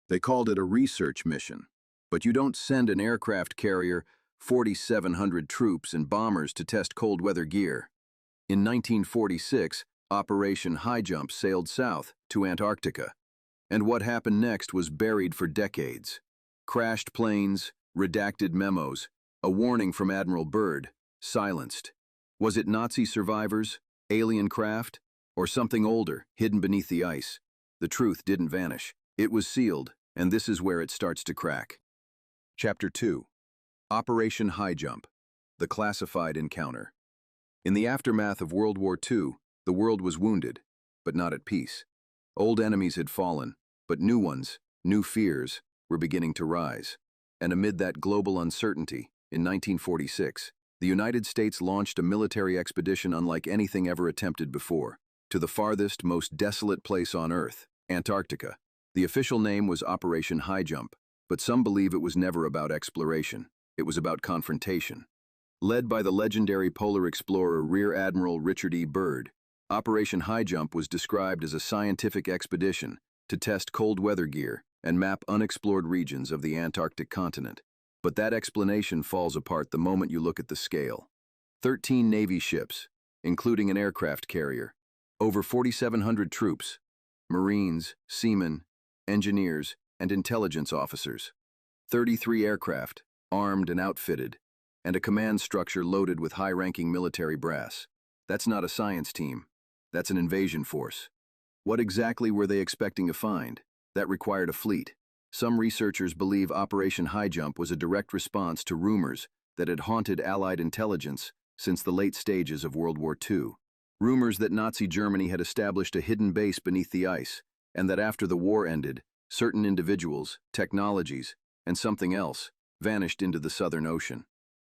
They called it a research mission. But you don't send an aircraft carrier, 4,700 troops, and bombers to test cold weather gear. In 1946, Operation Highjump sailed south to Antarctica. And what happened next was buried for decades. Crashed planes, redacted memos, a warning from Admiral Byrd, silenced. Was it Nazi survivors, alien craft, or something older, hidden beneath the ice? The truth didn't vanish. It was sealed, and this is where it starts to crack. Chapter 2. Operation Highjump, the classified encounter. In the aftermath of World War II, the world was wounded, but not at peace. Old enemies had fallen, but new ones, new fears, were beginning to rise. And amid that global uncertainty, in 1946, the United States launched a military expedition unlike anything ever attempted before, to the farthest, most desolate place on Earth, Antarctica. The official name was Operation Highjump, but some believe it was never about exploration. It was about confrontation. Led by the legendary polar explorer Rear Admiral Richard Byrd, Operation Highjump was described as a scientific expedition to test cold weather gear and map unexplored regions of the Antarctic continent. But that explanation falls apart the moment you look at the scale. 13 Navy ships, including an aircraft carrier, over 4,700 troops, Marines, seamen, engineers, and intelligence officers, 33 aircraft, armed and outfitted, and a command structure loaded with high-ranking military brass. That's not a science team. That's an invasion force. What exactly were they expecting to find? That required a fleet. Some researchers believe Operation Highjump was a direct response to rumors that had haunted Allied intelligence since the late stages of World War II. Rumors that Nazi Germany had established a hidden base beneath the ice, and that after the war ended, certain individuals, technologies, and something else vanished into the Southern Ocean.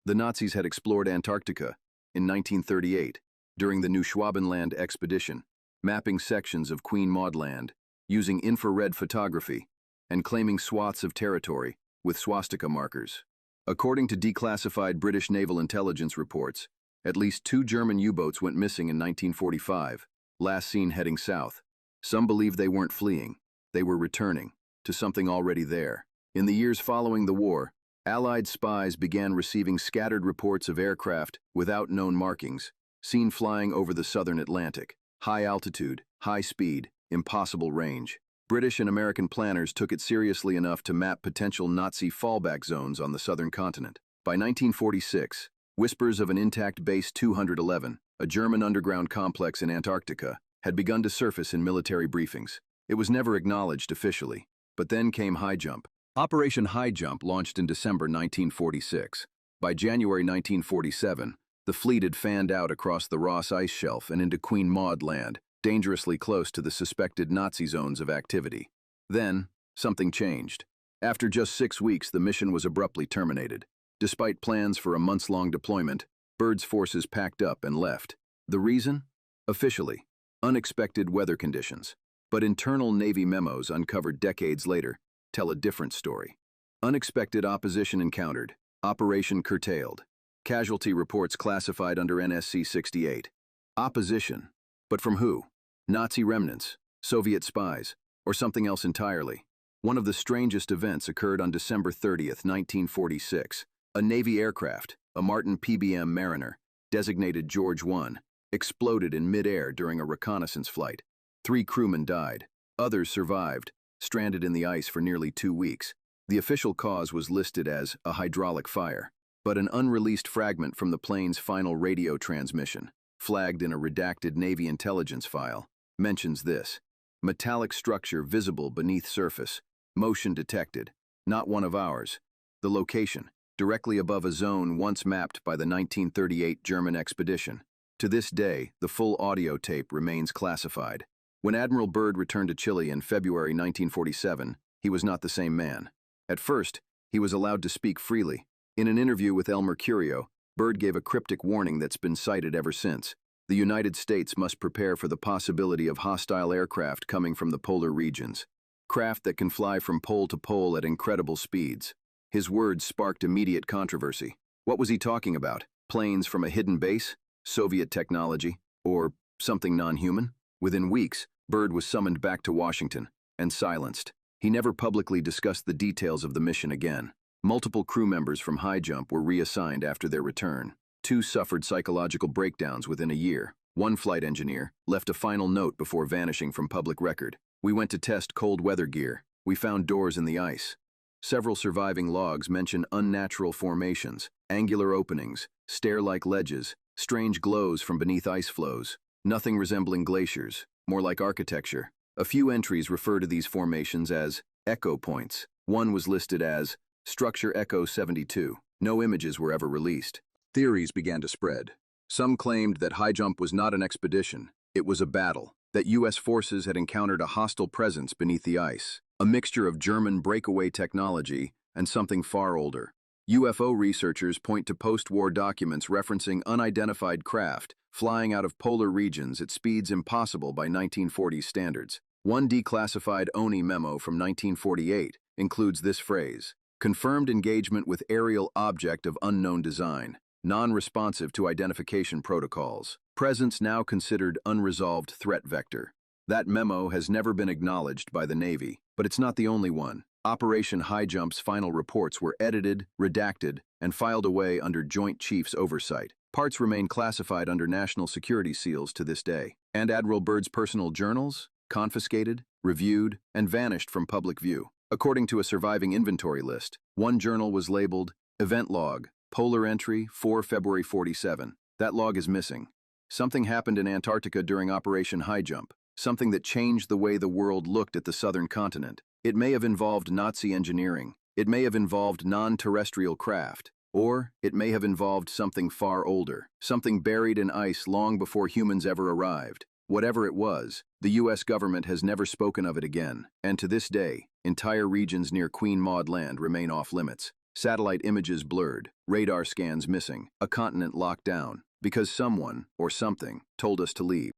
The Nazis had explored Antarctica in 1938 during the New Schwabenland expedition, mapping sections of Queen Maud Land, using infrared photography, and claiming swaths of territory with swastika markers. According to declassified British naval intelligence reports, at least 2 German U-boats went missing in 1945, last seen heading south. Some believe they weren't fleeing, they were returning to something already there. In the years following the war, Allied spies began receiving scattered reports of aircraft without known markings, seen flying over the southern Atlantic. High altitude, high speed, impossible range. British and American planners took it seriously enough to map potential Nazi fallback zones on the southern continent. By 1946, whispers of an intact Base 211, a German underground complex in Antarctica, had begun to surface in military briefings. It was never acknowledged officially. But then came Highjump. Operation Highjump launched in December 1946. By January 1947, the fleet had fanned out across the Ross Ice Shelf and into Queen Maud Land, dangerously close to the suspected Nazi zones of activity. Then, something changed. After just 6 weeks, the mission was abruptly terminated. Despite plans for a months-long deployment, Byrd's forces packed up and left. The reason? Officially, unexpected weather conditions. But internal Navy memos uncovered decades later tell a different story. Unexpected opposition encountered. Operation curtailed. Casualty reports classified under NSC 68. Opposition. But from who? Nazi remnants, Soviet spies, or something else entirely? One of the strangest events occurred on December 30th, 1946. A Navy aircraft, a Martin PBM Mariner, designated George 1, exploded in midair during a reconnaissance flight. 3 crewmen died. Others survived, stranded in the ice for nearly 2 weeks. The official cause was listed as a hydraulic fire, but an unreleased fragment from the plane's final radio transmission, flagged in a redacted Navy intelligence file, mentions this: metallic structure visible beneath surface, motion detected, not one of ours. The location, directly above a zone once mapped by the 1938 German expedition. To this day, the full audio tape remains classified. When Admiral Byrd returned to Chile in February 1947, he was not the same man. At first, he was allowed to speak freely. In an interview with El Mercurio, Byrd gave a cryptic warning that's been cited ever since. The United States must prepare for the possibility of hostile aircraft coming from the polar regions. Craft that can fly from pole to pole at incredible speeds. His words sparked immediate controversy. What was he talking about? Planes from a hidden base? Soviet technology? Or something non-human? Within weeks, Byrd was summoned back to Washington and silenced. He never publicly discussed the details of the mission again. Multiple crew members from Highjump were reassigned after their return. 2 suffered psychological breakdowns within a year. 1 flight engineer left a final note before vanishing from public record. "We went to test cold weather gear. We found doors in the ice." Several surviving logs mention unnatural formations, angular openings, stair-like ledges, strange glows from beneath ice flows. Nothing resembling glaciers, more like architecture. A few entries refer to these formations as echo points. One was listed as Structure Echo 72. No images were ever released. Theories began to spread. Some claimed that Highjump was not an expedition, it was a battle, that U.S. forces had encountered a hostile presence beneath the ice, a mixture of German breakaway technology and something far older. UFO researchers point to post-war documents referencing unidentified craft flying out of polar regions at speeds impossible by 1940s standards. One declassified ONI memo from 1948 includes this phrase: confirmed engagement with aerial object of unknown design, non-responsive to identification protocols, presence now considered unresolved threat vector. That memo has never been acknowledged by the Navy, but it's not the only one. Operation Highjump's final reports were edited, redacted, and filed away under Joint Chiefs oversight. Parts remain classified under national security seals to this day. And Admiral Byrd's personal journals? Confiscated, reviewed, and vanished from public view. According to a surviving inventory list, one journal was labeled Event Log, Polar Entry 4 February 47. That log is missing. Something happened in Antarctica during Operation Highjump, something that changed the way the world looked at the southern continent. It may have involved Nazi engineering, it may have involved non-terrestrial craft, or it may have involved something far older, something buried in ice long before humans ever arrived. Whatever it was, the U.S. government has never spoken of it again, and to this day, entire regions near Queen Maud Land remain off-limits. Satellite images blurred, radar scans missing, a continent locked down, because someone, or something, told us to leave.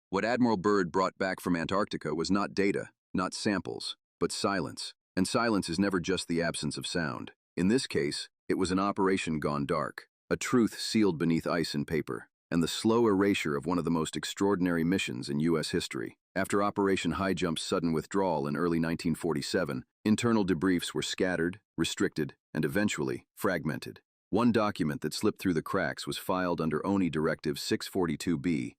What Admiral Byrd brought back from Antarctica was not data, not samples, but silence. And silence is never just the absence of sound. In this case, it was an operation gone dark, a truth sealed beneath ice and paper, and the slow erasure of one of the most extraordinary missions in U.S. history. After Operation Highjump's sudden withdrawal in early 1947, internal debriefs were scattered, restricted, and eventually fragmented. One document that slipped through the cracks was filed under ONI Directive 642B,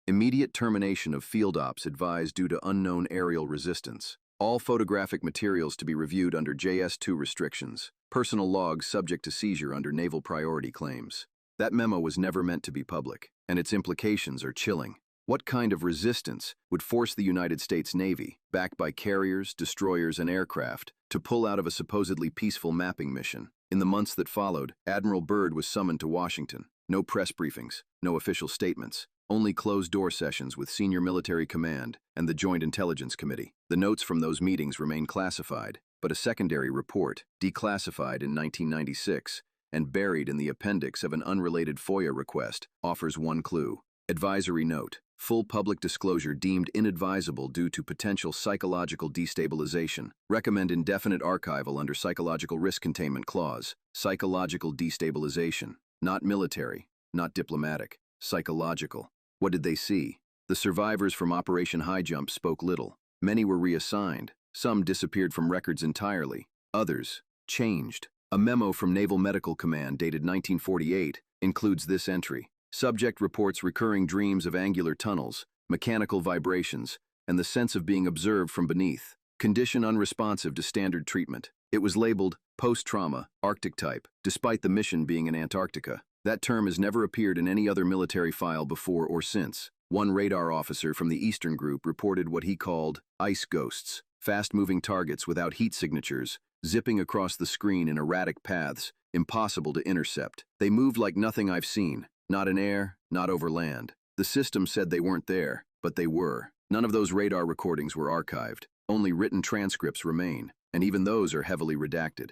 immediate termination of field ops advised due to unknown aerial resistance. All photographic materials to be reviewed under JS2 restrictions. Personal logs subject to seizure under naval priority claims. That memo was never meant to be public, and its implications are chilling. What kind of resistance would force the United States Navy, backed by carriers, destroyers, and aircraft, to pull out of a supposedly peaceful mapping mission? In the months that followed, Admiral Byrd was summoned to Washington. No press briefings, no official statements, only closed-door sessions with senior military command and the Joint Intelligence Committee. The notes from those meetings remain classified, but a secondary report, declassified in 1996 and buried in the appendix of an unrelated FOIA request, offers one clue. Advisory note: full public disclosure deemed inadvisable due to potential psychological destabilization. Recommend indefinite archival under Psychological Risk Containment Clause. Psychological destabilization. Not military, not diplomatic, psychological. What did they see? The survivors from Operation Highjump spoke little. Many were reassigned. Some disappeared from records entirely. Others changed. A memo from Naval Medical Command dated 1948 includes this entry. Subject reports recurring dreams of angular tunnels, mechanical vibrations, and the sense of being observed from beneath. Condition unresponsive to standard treatment. It was labeled post-trauma, Arctic type, despite the mission being in Antarctica. That term has never appeared in any other military file before or since. One radar officer from the Eastern Group reported what he called ice ghosts, fast-moving targets without heat signatures, zipping across the screen in erratic paths, impossible to intercept. They moved like nothing I've seen. Not in air, not over land. The system said they weren't there, but they were. None of those radar recordings were archived. Only written transcripts remain, and even those are heavily redacted.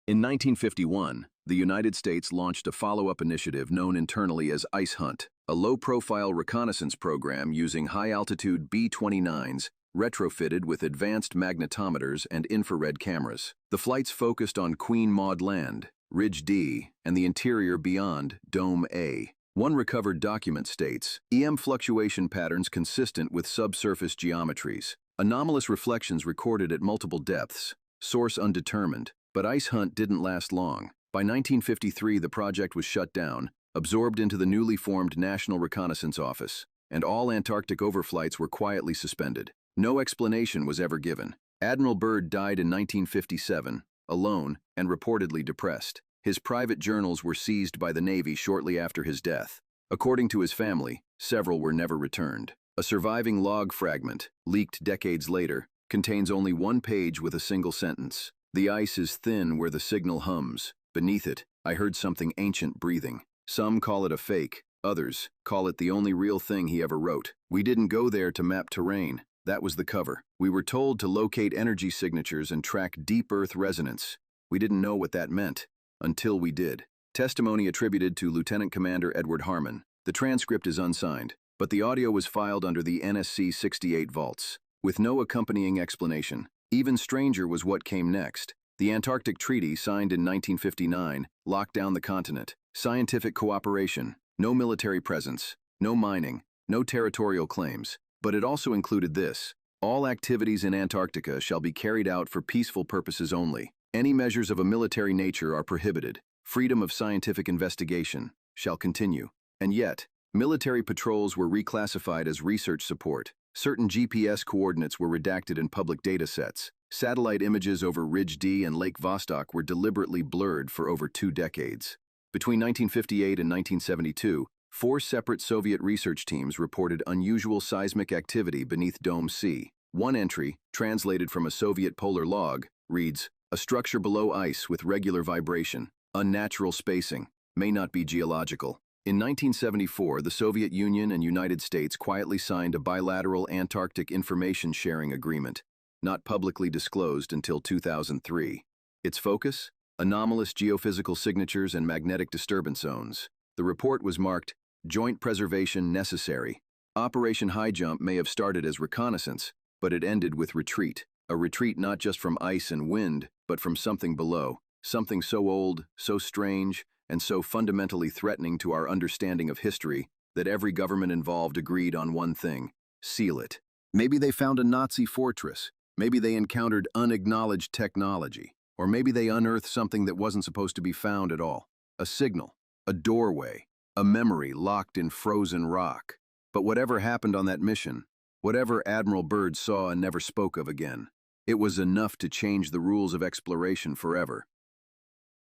In 1951, the United States launched a follow-up initiative known internally as Ice Hunt, a low-profile reconnaissance program using high-altitude B-29s retrofitted with advanced magnetometers and infrared cameras. The flights focused on Queen Maud Land, Ridge D, and the interior beyond Dome A. One recovered document states, EM fluctuation patterns consistent with subsurface geometries. Anomalous reflections recorded at multiple depths. Source undetermined. But ice hunt didn't last long. By 1953, the project was shut down, absorbed into the newly formed National Reconnaissance Office, and all Antarctic overflights were quietly suspended. No explanation was ever given. Admiral Byrd died in 1957, alone and reportedly depressed. His private journals were seized by the Navy shortly after his death. According to his family, several were never returned. A surviving log fragment, leaked decades later, contains only one page with a single sentence. The ice is thin where the signal hums. Beneath it, I heard something ancient breathing. Some call it a fake. Others call it the only real thing he ever wrote. We didn't go there to map terrain. That was the cover. We were told to locate energy signatures and track deep Earth resonance. We didn't know what that meant, until we did. Testimony attributed to Lieutenant Commander Edward Harmon. The transcript is unsigned, but the audio was filed under the NSC 68 vaults, with no accompanying explanation. Even stranger was what came next. The Antarctic Treaty, signed in 1959, locked down the continent. Scientific cooperation, no military presence, no mining, no territorial claims. But it also included this: all activities in Antarctica shall be carried out for peaceful purposes only. Any measures of a military nature are prohibited. Freedom of scientific investigation shall continue. And yet, military patrols were reclassified as research support. Certain GPS coordinates were redacted in public data sets. Satellite images over Ridge D and Lake Vostok were deliberately blurred for over 2 decades. Between 1958 and 1972, 4 separate Soviet research teams reported unusual seismic activity beneath Dome C. One entry, translated from a Soviet polar log, reads, "A structure below ice with regular vibration. Unnatural spacing. May not be geological." In 1974, the Soviet Union and United States quietly signed a bilateral Antarctic information sharing agreement, not publicly disclosed until 2003. Its focus? Anomalous geophysical signatures and magnetic disturbance zones. The report was marked, "Joint Preservation Necessary." Operation Highjump may have started as reconnaissance, but it ended with retreat. A retreat not just from ice and wind, but from something below. Something so old, so strange, and so fundamentally threatening to our understanding of history that every government involved agreed on one thing: seal it. Maybe they found a Nazi fortress. Maybe they encountered unacknowledged technology. Or maybe they unearthed something that wasn't supposed to be found at all. A signal, a doorway, a memory locked in frozen rock. But whatever happened on that mission, whatever Admiral Byrd saw and never spoke of again, it was enough to change the rules of exploration forever.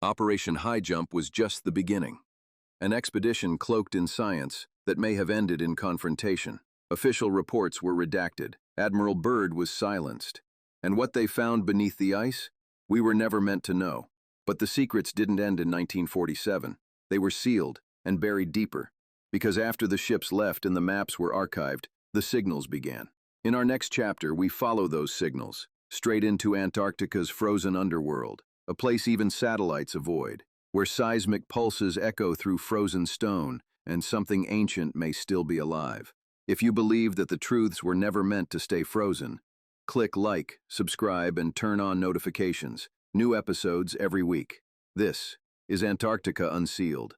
Operation Highjump was just the beginning. An expedition cloaked in science that may have ended in confrontation. Official reports were redacted. Admiral Byrd was silenced. And what they found beneath the ice? We were never meant to know. But the secrets didn't end in 1947. They were sealed and buried deeper. Because after the ships left and the maps were archived, the signals began. In our next chapter, we follow those signals, straight into Antarctica's frozen underworld, a place even satellites avoid, where seismic pulses echo through frozen stone and something ancient may still be alive. If you believe that the truths were never meant to stay frozen, click like, subscribe, and turn on notifications. New episodes every week. This is Antarctica Unsealed.